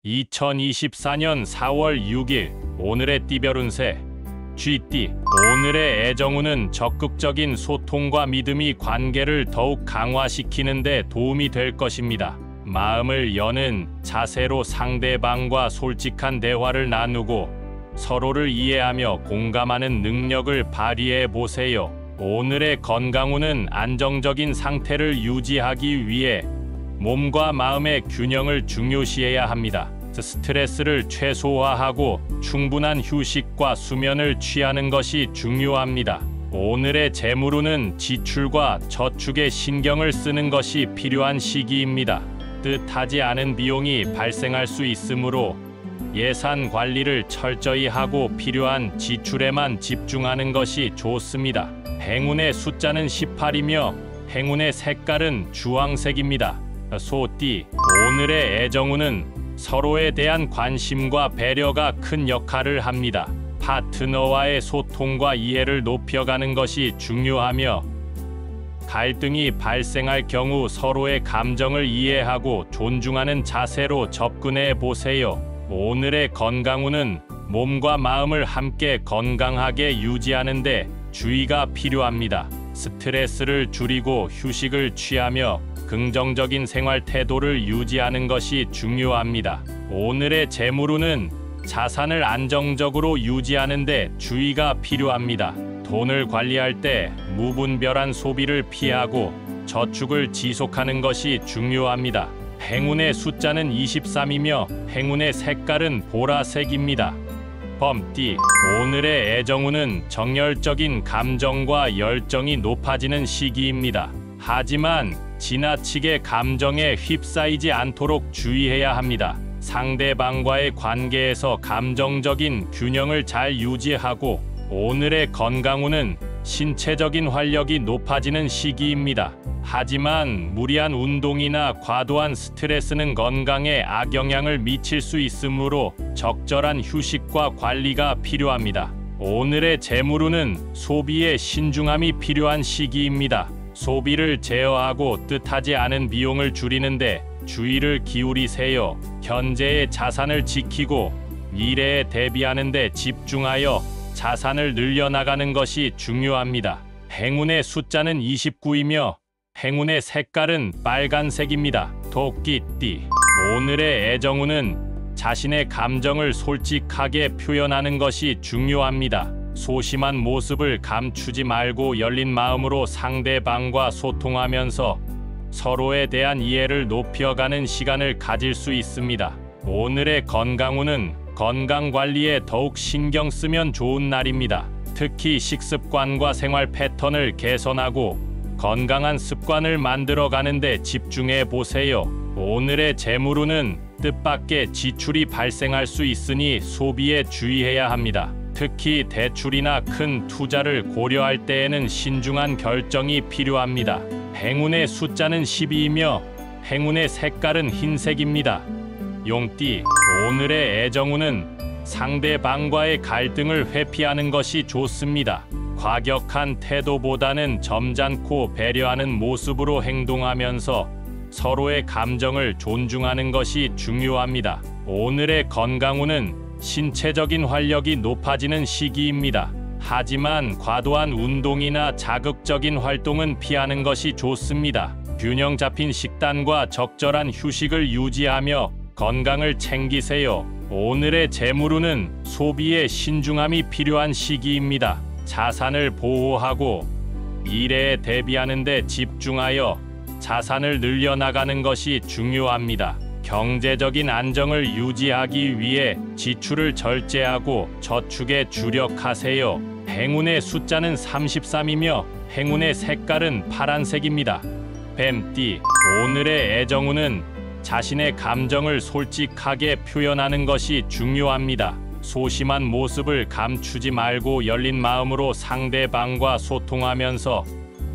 2024년 4월 6일 오늘의 띠별 운세 쥐띠. 오늘의 애정운은 적극적인 소통과 믿음이 관계를 더욱 강화시키는 데 도움이 될 것입니다. 마음을 여는 자세로 상대방과 솔직한 대화를 나누고 서로를 이해하며 공감하는 능력을 발휘해 보세요. 오늘의 건강운은 안정적인 상태를 유지하기 위해 몸과 마음의 균형을 중요시해야 합니다. 스트레스를 최소화하고 충분한 휴식과 수면을 취하는 것이 중요합니다. 오늘의 재물운은 지출과 저축에 신경을 쓰는 것이 필요한 시기입니다. 뜻하지 않은 비용이 발생할 수 있으므로 예산 관리를 철저히 하고 필요한 지출에만 집중하는 것이 좋습니다. 행운의 숫자는 18이며 행운의 색깔은 주황색입니다. 소띠. 오늘의 애정운은 서로에 대한 관심과 배려가 큰 역할을 합니다. 파트너와의 소통과 이해를 높여가는 것이 중요하며 갈등이 발생할 경우 서로의 감정을 이해하고 존중하는 자세로 접근해 보세요. 오늘의 건강운은 몸과 마음을 함께 건강하게 유지하는 데 주의가 필요합니다. 스트레스를 줄이고 휴식을 취하며 긍정적인 생활 태도를 유지하는 것이 중요합니다. 오늘의 재물운은 자산을 안정적으로 유지하는 데 주의가 필요합니다. 돈을 관리할 때 무분별한 소비를 피하고 저축을 지속하는 것이 중요합니다. 행운의 숫자는 23이며 행운의 색깔은 보라색입니다. 범띠. 오늘의 애정운은 정열적인 감정과 열정이 높아지는 시기입니다. 하지만 지나치게 감정에 휩싸이지 않도록 주의해야 합니다. 상대방과의 관계에서 감정적인 균형을 잘 유지하고 오늘의 건강운은 신체적인 활력이 높아지는 시기입니다. 하지만 무리한 운동이나 과도한 스트레스는 건강에 악영향을 미칠 수 있으므로 적절한 휴식과 관리가 필요합니다. 오늘의 재물운은 소비에 신중함이 필요한 시기입니다. 소비를 제어하고 뜻하지 않은 비용을 줄이는데 주의를 기울이세요. 현재의 자산을 지키고 미래에 대비하는 데 집중하여 자산을 늘려나가는 것이 중요합니다. 행운의 숫자는 29이며 행운의 색깔은 빨간색입니다. 토끼띠. 오늘의 애정운은 자신의 감정을 솔직하게 표현하는 것이 중요합니다. 소심한 모습을 감추지 말고 열린 마음으로 상대방과 소통하면서 서로에 대한 이해를 높여가는 시간을 가질 수 있습니다. 오늘의 건강운은 건강관리에 더욱 신경 쓰면 좋은 날입니다. 특히 식습관과 생활 패턴을 개선하고 건강한 습관을 만들어가는 데 집중해 보세요. 오늘의 재물운은 뜻밖의 지출이 발생할 수 있으니 소비에 주의해야 합니다. 특히 대출이나 큰 투자를 고려할 때에는 신중한 결정이 필요합니다. 행운의 숫자는 12이며 행운의 색깔은 흰색입니다. 용띠. 오늘의 애정운은 상대방과의 갈등을 회피하는 것이 좋습니다. 과격한 태도보다는 점잖고 배려하는 모습으로 행동하면서 서로의 감정을 존중하는 것이 중요합니다. 오늘의 건강운은 신체적인 활력이 높아지는 시기입니다. 하지만 과도한 운동이나 자극적인 활동은 피하는 것이 좋습니다. 균형 잡힌 식단과 적절한 휴식을 유지하며 건강을 챙기세요. 오늘의 재물운은 소비에 신중함이 필요한 시기입니다. 자산을 보호하고 미래에 대비하는 데 집중하여 자산을 늘려나가는 것이 중요합니다. 경제적인 안정을 유지하기 위해 지출을 절제하고 저축에 주력하세요. 행운의 숫자는 33이며 행운의 색깔은 파란색입니다. 뱀띠. 오늘의 애정운은 자신의 감정을 솔직하게 표현하는 것이 중요합니다. 소심한 모습을 감추지 말고 열린 마음으로 상대방과 소통하면서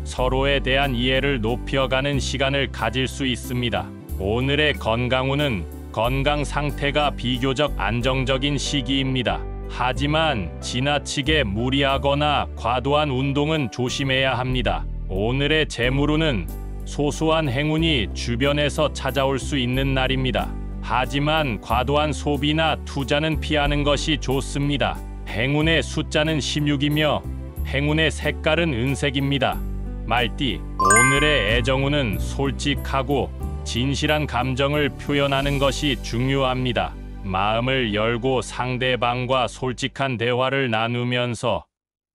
서로에 대한 이해를 높여가는 시간을 가질 수 있습니다. 오늘의 건강운은 건강 상태가 비교적 안정적인 시기입니다. 하지만 지나치게 무리하거나 과도한 운동은 조심해야 합니다. 오늘의 재물운은 소소한 행운이 주변에서 찾아올 수 있는 날입니다. 하지만 과도한 소비나 투자는 피하는 것이 좋습니다. 행운의 숫자는 16이며 행운의 색깔은 은색입니다. 말띠, 오늘의 애정운은 솔직하고 진실한 감정을 표현하는 것이 중요합니다. 마음을 열고 상대방과 솔직한 대화를 나누면서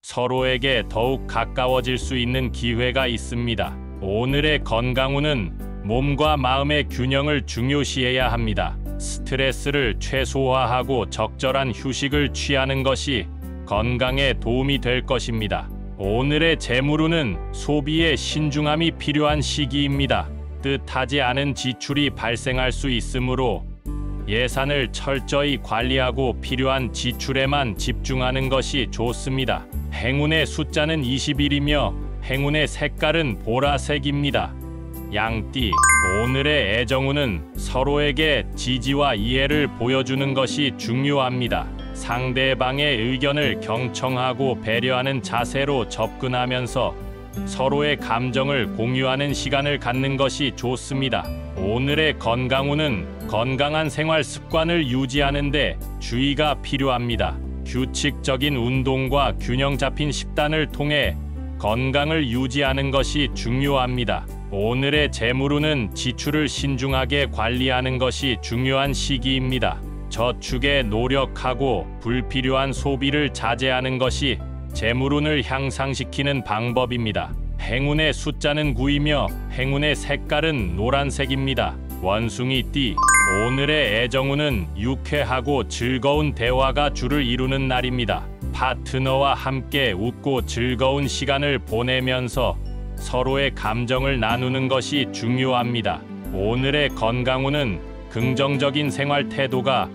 서로에게 더욱 가까워질 수 있는 기회가 있습니다. 오늘의 건강운은 몸과 마음의 균형을 중요시해야 합니다. 스트레스를 최소화하고 적절한 휴식을 취하는 것이 건강에 도움이 될 것입니다. 오늘의 재물운은 소비에 신중함이 필요한 시기입니다. 뜻하지 않은 지출이 발생할 수 있으므로 예산을 철저히 관리하고 필요한 지출에만 집중하는 것이 좋습니다. 행운의 숫자는 21이며 행운의 색깔은 보라색입니다. 양띠, 오늘의 애정운은 서로에게 지지와 이해를 보여주는 것이 중요합니다. 상대방의 의견을 경청하고 배려하는 자세로 접근하면서 서로의 감정을 공유하는 시간을 갖는 것이 좋습니다. 오늘의 건강운은 건강한 생활 습관을 유지하는 데 주의가 필요합니다. 규칙적인 운동과 균형 잡힌 식단을 통해 건강을 유지하는 것이 중요합니다. 오늘의 재물운은 지출을 신중하게 관리하는 것이 중요한 시기입니다. 저축에 노력하고 불필요한 소비를 자제하는 것이 재물운을 향상시키는 방법입니다. 행운의 숫자는 9이며 행운의 색깔은 노란색입니다. 원숭이띠, 오늘의 애정운은 유쾌하고 즐거운 대화가 주를 이루는 날입니다. 파트너와 함께 웃고 즐거운 시간을 보내면서 서로의 감정을 나누는 것이 중요합니다. 오늘의 건강운은 긍정적인 생활 태도가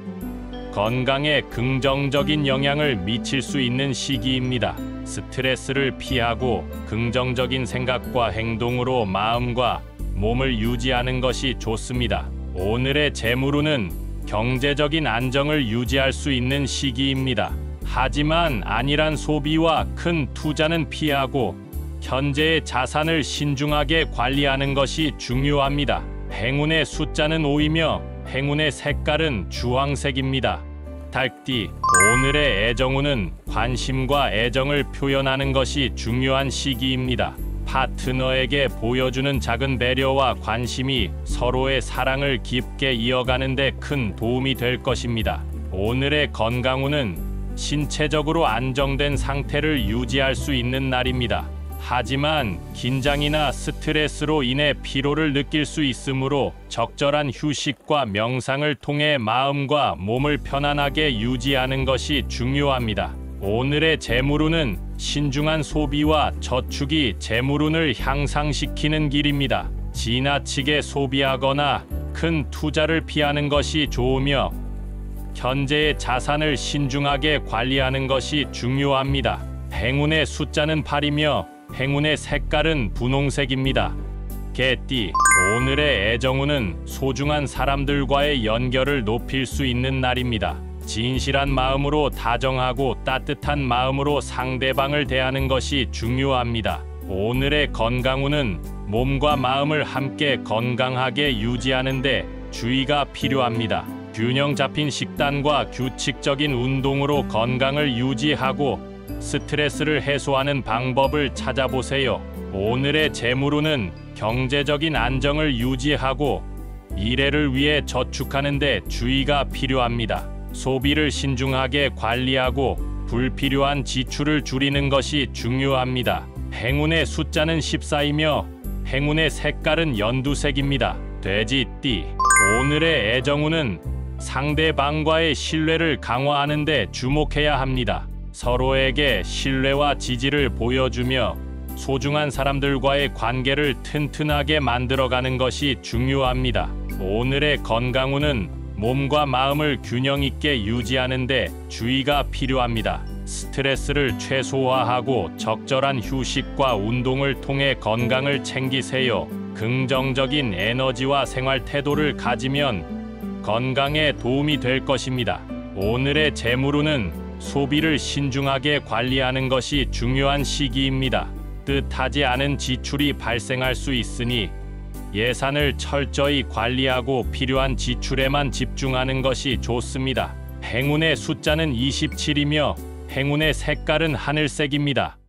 건강에 긍정적인 영향을 미칠 수 있는 시기입니다. 스트레스를 피하고 긍정적인 생각과 행동으로 마음과 몸을 유지하는 것이 좋습니다. 오늘의 재물운은 경제적인 안정을 유지할 수 있는 시기입니다. 하지만 안일한 소비와 큰 투자는 피하고 현재의 자산을 신중하게 관리하는 것이 중요합니다. 행운의 숫자는 5이며 행운의 색깔은 주황색입니다. 닭띠, 오늘의 애정운은 관심과 애정을 표현하는 것이 중요한 시기입니다. 파트너에게 보여주는 작은 배려와 관심이 서로의 사랑을 깊게 이어가는 데 큰 도움이 될 것입니다. 오늘의 건강운은 신체적으로 안정된 상태를 유지할 수 있는 날입니다. 하지만 긴장이나 스트레스로 인해 피로를 느낄 수 있으므로 적절한 휴식과 명상을 통해 마음과 몸을 편안하게 유지하는 것이 중요합니다. 오늘의 재물운은 신중한 소비와 저축이 재물운을 향상시키는 길입니다. 지나치게 소비하거나 큰 투자를 피하는 것이 좋으며 현재의 자산을 신중하게 관리하는 것이 중요합니다. 행운의 숫자는 8이며 행운의 색깔은 분홍색입니다. 개띠, 오늘의 애정운은 소중한 사람들과의 연결을 높일 수 있는 날입니다. 진실한 마음으로 다정하고 따뜻한 마음으로 상대방을 대하는 것이 중요합니다. 오늘의 건강운은 몸과 마음을 함께 건강하게 유지하는 데 주의가 필요합니다. 균형 잡힌 식단과 규칙적인 운동으로 건강을 유지하고 스트레스를 해소하는 방법을 찾아보세요. 오늘의 재물운은 경제적인 안정을 유지하고 미래를 위해 저축하는 데 주의가 필요합니다. 소비를 신중하게 관리하고 불필요한 지출을 줄이는 것이 중요합니다. 행운의 숫자는 14이며 행운의 색깔은 연두색입니다. 돼지띠, 오늘의 애정운은 상대방과의 신뢰를 강화하는 데 주목해야 합니다. 서로에게 신뢰와 지지를 보여주며 소중한 사람들과의 관계를 튼튼하게 만들어가는 것이 중요합니다. 오늘의 건강운은 몸과 마음을 균형 있게 유지하는 데 주의가 필요합니다. 스트레스를 최소화하고 적절한 휴식과 운동을 통해 건강을 챙기세요. 긍정적인 에너지와 생활 태도를 가지면 건강에 도움이 될 것입니다. 오늘의 재물운은 소비를 신중하게 관리하는 것이 중요한 시기입니다. 뜻하지 않은 지출이 발생할 수 있으니 예산을 철저히 관리하고 필요한 지출에만 집중하는 것이 좋습니다. 행운의 숫자는 27이며 행운의 색깔은 하늘색입니다.